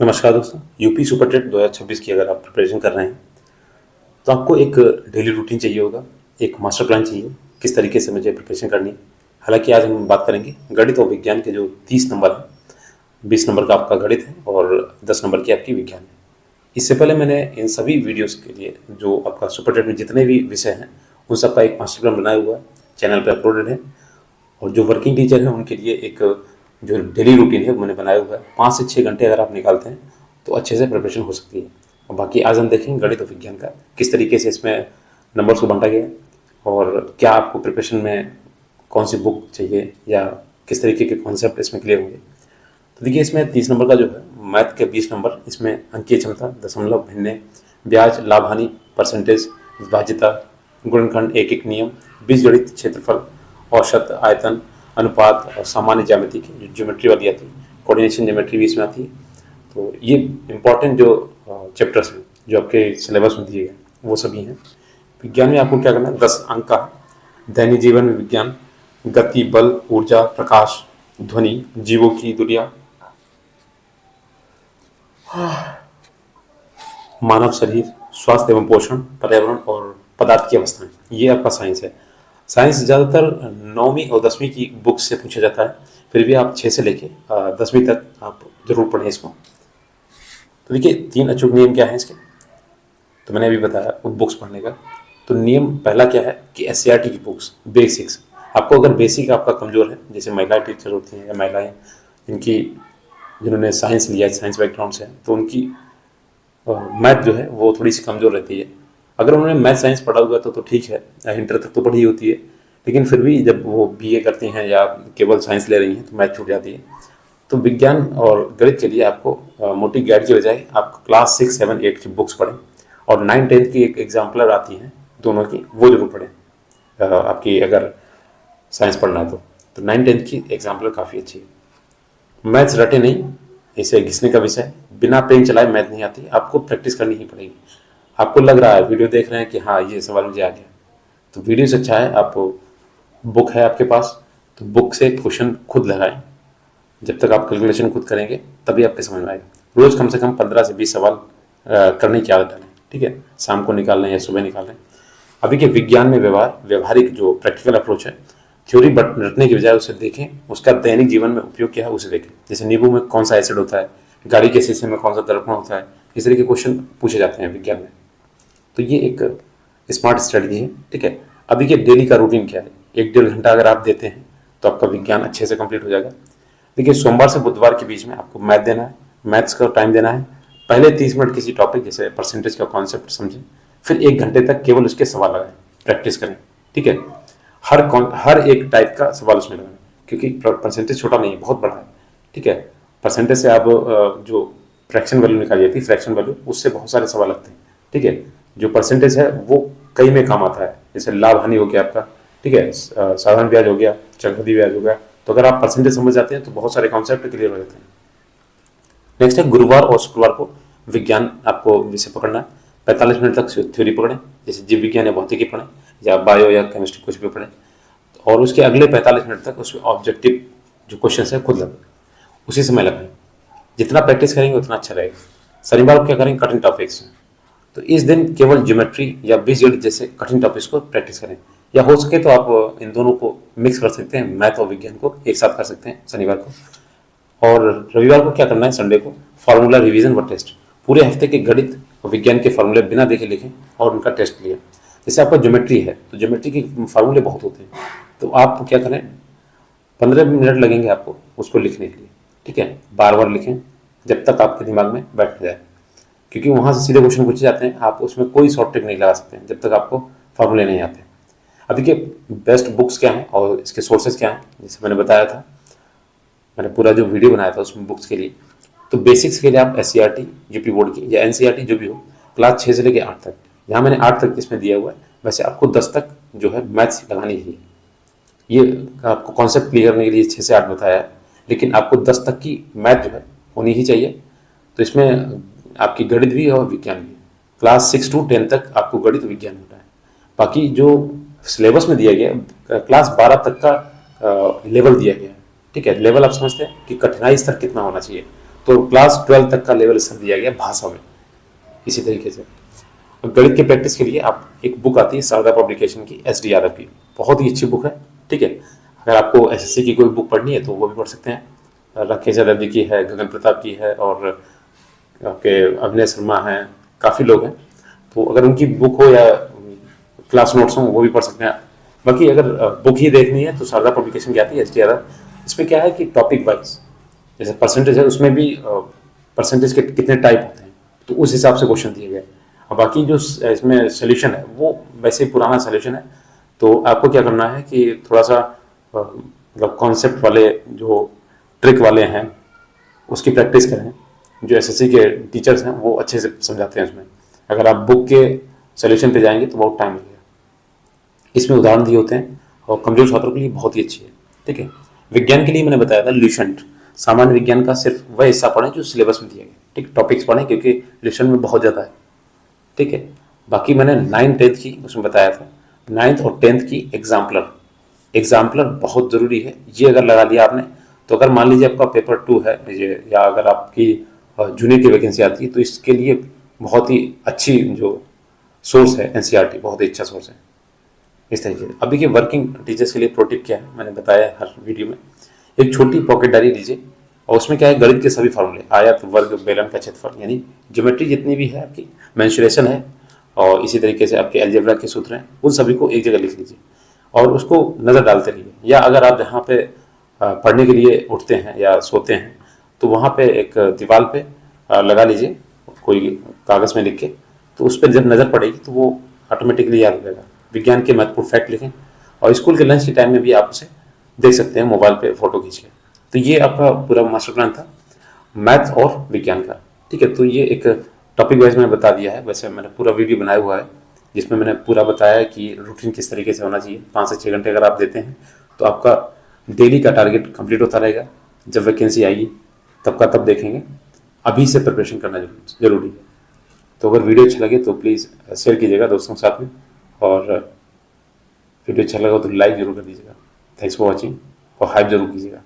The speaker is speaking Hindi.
नमस्कार दोस्तों। यूपी सुपर टेट 2026 की अगर आप प्रिपरेशन कर रहे हैं तो आपको एक डेली रूटीन चाहिए होगा, एक मास्टर प्लान चाहिए किस तरीके से मुझे प्रिपरेशन करनी है। हालांकि आज हम बात करेंगे गणित और विज्ञान के जो 30 नंबर हैं। 20 नंबर का आपका गणित है और 10 नंबर की आपकी विज्ञान है। इससे पहले मैंने इन सभी वीडियोस के लिए जो आपका सुपर टेट में जितने भी विषय हैं उन सबका एक मास्टर प्लान बनाया हुआ है, चैनल पर अपलोडेड है। और जो वर्किंग टीचर हैं उनके लिए एक जो डेली रूटीन है वो मैंने बनाया हुआ है। 5 से 6 घंटे अगर आप निकालते हैं तो अच्छे से प्रिपरेशन हो सकती है। और बाकी आज हम देखेंगे गणित और विज्ञान का किस तरीके से इसमें नंबर्स को बांटा गया है और क्या आपको प्रिपरेशन में कौन सी बुक चाहिए या किस तरीके के कॉन्सेप्ट इसमें क्लियर होंगे। तो देखिए, इसमें 30 नंबर का जो है मैथ के 20 नंबर, इसमें अंकीय क्षमता, दशमलव, भिन्ने, ब्याज, लाभ हानि, परसेंटेज, विभाज्यता, गुणनखंड, एक एक नियम, बीजगणित, क्षेत्रफल, औसत, आयतन, अनुपात और सामान्य ज्यामिति की जो ज्योमेट्री वाली आती है, कोऑर्डिनेशन ज्योमेट्री भी इसमें आती है। तो ये इंपॉर्टेंट जो चैप्टर्स हैं जो आपके सिलेबस में दिए गए वो सभी हैं। विज्ञान में आपको क्या करना है, 10 अंक का दैनिक जीवन में विज्ञान, गति, बल, ऊर्जा, प्रकाश, ध्वनि, जीवों की दुनिया, मानव शरीर, स्वास्थ्य एवं पोषण, पर्यावरण और पदार्थ की अवस्थाएं, ये आपका साइंस है। साइंस ज़्यादातर 9वीं और 10वीं की बुक से पूछा जाता है, फिर भी आप 6 से लेके 10वीं तक आप जरूर पढ़ें इसको। तो देखिए, 3 अचूक नियम क्या है इसके, तो मैंने अभी बताया उन बुक्स पढ़ने का। तो नियम पहला क्या है कि एससीईआरटी की बुक्स बेसिक्स, आपको अगर बेसिक आपका कमज़ोर है, जैसे महिला टीचर होती हैं या महिलाएं जिन्होंने साइंस लिया है, साइंस बैकग्राउंड से, तो उनकी मैथ जो है वो थोड़ी सी कमज़ोर रहती है। अगर उन्होंने मैथ साइंस पढ़ा हुआ तो ठीक है, इंटर तक तो पढ़ी होती है, लेकिन फिर भी जब वो बीए करती हैं या केवल साइंस ले रही हैं तो मैथ छूट जाती है। तो विज्ञान और गणित के लिए आपको मोटी गाइड की बजाय आप क्लास 6, 7, 8 की बुक्स पढ़ें और 9, 10 की एक एग्जाम्पलर आती हैं दोनों की, वो जरूर पढ़ें। आपकी अगर साइंस पढ़ना है तो 9, 10 की एग्जाम्पलर काफ़ी अच्छी है। मैथ्स रटे नहीं, इसे घिसने का विषय है, बिना पेन चलाए मैथ नहीं आती, आपको प्रैक्टिस करनी ही पड़ेगी। आपको लग रहा है, वीडियो देख रहे हैं कि हाँ ये सवाल मुझे आ गया, तो वीडियो से अच्छा है आप बुक है आपके पास तो बुक से क्वेश्चन खुद लगाएं। जब तक आप कैलकुलेशन खुद करेंगे तभी आपके समझ में आएगा। रोज़ कम से कम 15 से 20 सवाल करने की आदत डालें, ठीक है, शाम को निकाल लें या सुबह निकाल लें। अभी के विज्ञान में व्यवहारिक जो प्रैक्टिकल अप्रोच है, थ्योरी रटने की बजाय उसे देखें, उसका दैनिक जीवन में उपयोग क्या है उसे देखें। जैसे नींबू में कौन सा एसिड होता है, गाड़ी के शीशे में कौन सा दर्पण होता है, इस तरह के क्वेश्चन पूछे जाते हैं विज्ञान में। तो ये एक स्मार्ट स्ट्रेटजी है, ठीक है। अभी के डेली का रूटीन क्या है, 1-1.5 घंटा अगर आप देते हैं तो आपका विज्ञान अच्छे से कंप्लीट हो जाएगा। देखिए, सोमवार से बुधवार के बीच में आपको मैथ देना है, मैथ्स का टाइम देना है। पहले 30 मिनट किसी टॉपिक जैसे परसेंटेज का कॉन्सेप्ट समझें, फिर 1 घंटे तक केवल उसके सवाल लगाएं, प्रैक्टिस करें, ठीक है। हर एक टाइप का सवाल उसमें लगाएं, क्योंकि परसेंटेज छोटा नहीं है, बहुत बड़ा है, ठीक है। परसेंटेज से आप जो फ्रैक्शन वैल्यू निकाली जाती है, फ्रैक्शन वैल्यू, उससे बहुत सारे सवाल लगते हैं, ठीक है। जो परसेंटेज है वो कई में काम आता है, जैसे लाभ हानि हो गया आपका, ठीक है, साधारण ब्याज हो गया, चक्रवृद्धि ब्याज हो गया। तो अगर आप परसेंटेज समझ जाते हैं तो बहुत सारे कॉन्सेप्ट क्लियर हो जाते हैं। नेक्स्ट है, गुरुवार और शुक्रवार को विज्ञान आपको विषय पकड़ना है। 45 मिनट तक थ्योरी पकड़ें, जैसे जीव विज्ञान या भौतिकी पढ़ें या बायो या केमिस्ट्री कुछ भी पढ़ें, और उसके अगले 45 मिनट तक उसमें ऑब्जेक्टिव जो क्वेश्चन है खुद लगाएं, उसी समय लगाएं। जितना प्रैक्टिस करेंगे उतना अच्छा रहेगा। शनिवार को क्या करेंगे, कठिन टॉपिक्स, तो इस दिन केवल ज्योमेट्री या बीजगणित जैसे कठिन टॉपिक्स को प्रैक्टिस करें, या हो सके तो आप इन दोनों को मिक्स कर सकते हैं, मैथ और विज्ञान को एक साथ कर सकते हैं शनिवार को। और रविवार को क्या करना है, संडे को फार्मूला रिवीजन व टेस्ट, पूरे हफ्ते के गणित और विज्ञान के फार्मूले बिना देखे लिखें और उनका टेस्ट लिया। जैसे आपका ज्योमेट्री है तो ज्योमेट्री के फार्मूले बहुत होते हैं, तो आप क्या करें, 15 मिनट लगेंगे आपको उसको लिखने के लिए, ठीक है। बार बार लिखें जब तक आपके दिमाग में बैठ जाए, क्योंकि वहाँ से सीधे क्वेश्चन पूछे जाते हैं, आप उसमें कोई शॉर्ट ट्रिक नहीं लगा सकते हैं जब तक आपको फार्मूले नहीं आते। अब देखिए, बेस्ट बुक्स क्या हैं और इसके सोर्सेज क्या हैं, जैसे मैंने बताया था, मैंने पूरा जो वीडियो बनाया था उसमें बुक्स के लिए। तो बेसिक्स के लिए आप एससीईआरटी, यूपी बोर्ड की या एनसीईआरटी जो भी हो, क्लास 6 से लेकर 8 तक, यहाँ मैंने 8 तक इसमें दिया हुआ है, वैसे आपको 10 तक जो है मैथ्स लगानी ही है। ये आपको कॉन्सेप्ट क्लियर करने के लिए 6 से 8 बताया है, लेकिन आपको 10 तक की मैथ जो है होनी ही चाहिए। तो इसमें आपकी गणित भी और विज्ञान भी, क्लास 6 to 10 तक आपको गणित विज्ञान होता है। बाकी जो सिलेबस में दिया गया क्लास 12 तक का लेवल दिया गया है, ठीक है। लेवल आप समझते हैं कि कठिनाई स्तर कितना होना चाहिए, तो क्लास 12 तक का लेवल इसका दिया गया भाषा में। इसी तरीके से गणित के प्रैक्टिस के लिए आप एक बुक आती है शारदा पब्लिकेशन की, SDRF की, बहुत ही अच्छी बुक है। ठीक है, अगर आपको SSC की कोई बुक पढ़नी है तो वो भी पढ़ सकते हैं। राकेश यादव की है, गगन प्रताप की है, और आपके अभिनय शर्मा हैं, काफ़ी लोग हैं। तो अगर उनकी बुक हो या क्लास नोट्स हो वो भी पढ़ सकते हैं। बाकी अगर बुक ही देखनी है तो शारदा पब्लिकेशन की आती है SDRF। इसमें क्या है कि टॉपिक वाइज जैसे परसेंटेज है, उसमें भी परसेंटेज के कितने टाइप होते हैं, तो उस हिसाब से क्वेश्चन दिए गए। और बाकी जो इसमें सोल्यूशन है वो वैसे ही पुराना सोल्यूशन है। तो आपको क्या करना है कि थोड़ा सा मतलब कॉन्सेप्ट वाले जो ट्रिक वाले हैं उसकी प्रैक्टिस करें। जो SSC के टीचर्स हैं वो अच्छे से समझाते हैं उसमें। अगर आप बुक के सोल्यूशन पे जाएंगे तो बहुत टाइम लगेगा। इसमें उदाहरण दिए होते हैं और कमजोर छात्रों के लिए बहुत ही अच्छी है। ठीक है, विज्ञान के लिए मैंने बताया था ल्यूसेंट। सामान्य विज्ञान का सिर्फ वह हिस्सा पढ़ें जो सिलेबस में दिया गया। ठीक, टॉपिक्स पढ़ें क्योंकि ल्यूसेंट में बहुत ज़्यादा है। ठीक है, बाकी मैंने 9th 10th की उसमें बताया था। 9th और 10th की एग्जाम्पलर बहुत ज़रूरी है। ये अगर लगा लिया आपने तो अगर मान लीजिए आपका पेपर 2 है या अगर आपकी जूनियर की वैकेंसी आती है तो इसके लिए बहुत ही अच्छी जो सोर्स है NCERT, बहुत ही अच्छा सोर्स है। इस तरीके से अब देखिए वर्किंग टीचर्स के लिए प्रो टिप क्या है, मैंने बताया है हर वीडियो में। एक छोटी पॉकेट डायरी लीजिए और उसमें क्या है, गणित के सभी फॉर्मूले, आयत, वर्ग, बेलन का क्षेत्रफल, यानी ज्योमेट्री जितनी भी है आपकी, मेंसुरेशन है, और इसी तरीके से आपके अलजेब्रा के सूत्र हैं, उन सभी को एक जगह लिख लीजिए और उसको नज़र डालते रहिए। या अगर आप जहाँ पे पढ़ने के लिए उठते हैं या सोते हैं तो वहाँ पे एक दीवार पे लगा लीजिए कोई कागज़ में लिख के, तो उस पर जब नज़र पड़ेगी तो वो ऑटोमेटिकली याद हो जाएगा। विज्ञान के महत्वपूर्ण फैक्ट लिखें और स्कूल के लंच के टाइम में भी आप उसे देख सकते हैं मोबाइल पे फ़ोटो खींच के। तो ये आपका पूरा मास्टर प्लान था मैथ और विज्ञान का। ठीक है, तो ये एक टॉपिक वाइज मैंने बता दिया है। वैसे मैंने पूरा वीडियो बनाया हुआ है जिसमें मैंने पूरा बताया कि रूटीन किस तरीके से होना चाहिए। 5 से 6 घंटे अगर आप देते हैं तो आपका डेली का टारगेट कंप्लीट होता रहेगा। जब वैकेंसी आएगी तब का तब देखेंगे। अभी से प्रिपरेशन करना जरूरी है। तो अगर वीडियो अच्छा लगे तो प्लीज़ शेयर कीजिएगा दोस्तों के साथ में, और वीडियो अच्छा लगा तो लाइक जरूर कर दीजिएगा। थैंक्स फॉर वॉचिंग और हाइप जरूर कीजिएगा।